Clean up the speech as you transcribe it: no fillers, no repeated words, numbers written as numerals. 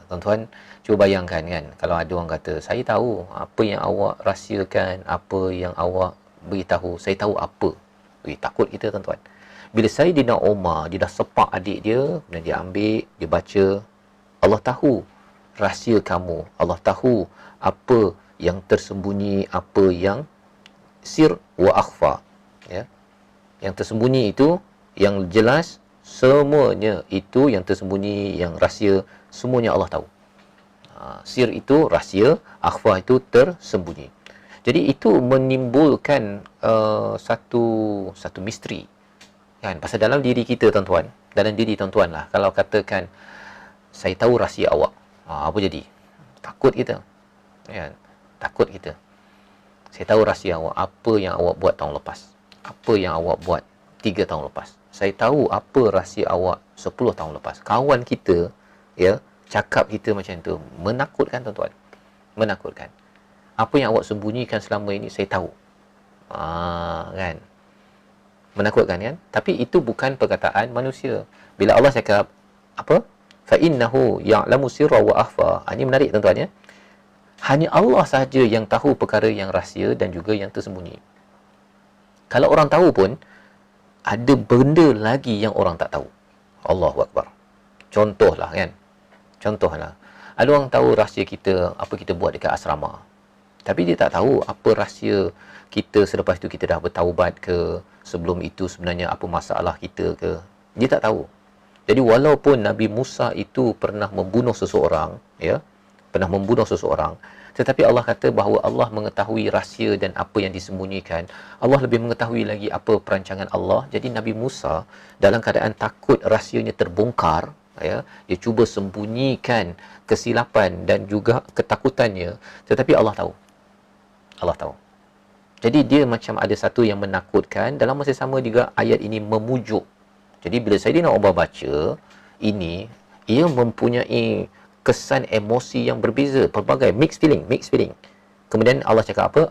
Tuan-tuan, cuba bayangkan kan, kalau ada orang kata, saya tahu apa yang awak rahsiakan, apa yang awak beritahu, saya tahu apa. Takut kita tuan-tuan. Bila Sayyidina Umar, dia dah sepak adik dia, kemudian dia ambil, dia baca, Allah tahu rahsia kamu, Allah tahu apa yang tersembunyi, apa yang sir wa akhfa, ya. Yang tersembunyi itu, yang jelas, semuanya itu yang tersembunyi, yang rahsia, semuanya Allah tahu. Sir itu rahsia, akhfa itu tersembunyi. Jadi itu menimbulkan satu misteri kan, pasal dalam diri kita tuan-tuan, dalam diri tuan-tuan lah, kalau katakan saya tahu rahsia awak, apa jadi? Takut kita kan? Takut kita. Saya tahu rahsia awak, apa yang awak buat tahun lepas, apa yang awak buat 3 tahun lepas, saya tahu apa rahsia awak 10 tahun lepas. Kawan kita, ya, cakap kita macam tu, menakutkan tuan-tuan, menakutkan. Apa yang awak sembunyikan selama ini, saya tahu. Kan, menakutkan kan? Tapi itu bukan perkataan manusia. Bila Allah cakap apa? Fa innahu ya'lamu sirra wa akhfa. Ini menarik tuan-tuan ya. Hanya Allah sahaja yang tahu perkara yang rahsia dan juga yang tersembunyi. Kalau orang tahu pun, ada benda lagi yang orang tak tahu. Allahu Akbar. Contohlah kan. Contohlah. Ada orang tahu rahsia kita, apa kita buat dekat asrama. Tapi dia tak tahu apa rahsia kita selepas itu kita dah bertaubat ke, sebelum itu sebenarnya apa masalah kita ke. Dia tak tahu. Jadi walaupun Nabi Musa itu pernah membunuh seseorang, ya, pernah membunuh seseorang, tetapi Allah kata bahawa Allah mengetahui rahsia dan apa yang disembunyikan. Allah lebih mengetahui lagi apa perancangan Allah. Jadi Nabi Musa dalam keadaan takut rahsianya terbongkar, ya, dia cuba sembunyikan kesilapan dan juga ketakutannya, tetapi Allah tahu. Allah tahu. Jadi dia macam ada satu yang menakutkan, dalam masa sama juga ayat ini memujuk. Jadi bila Sayyidina Umar baca ini, ia mempunyai kesan emosi yang berbeza, pelbagai mixed feeling. Kemudian Allah cakap apa?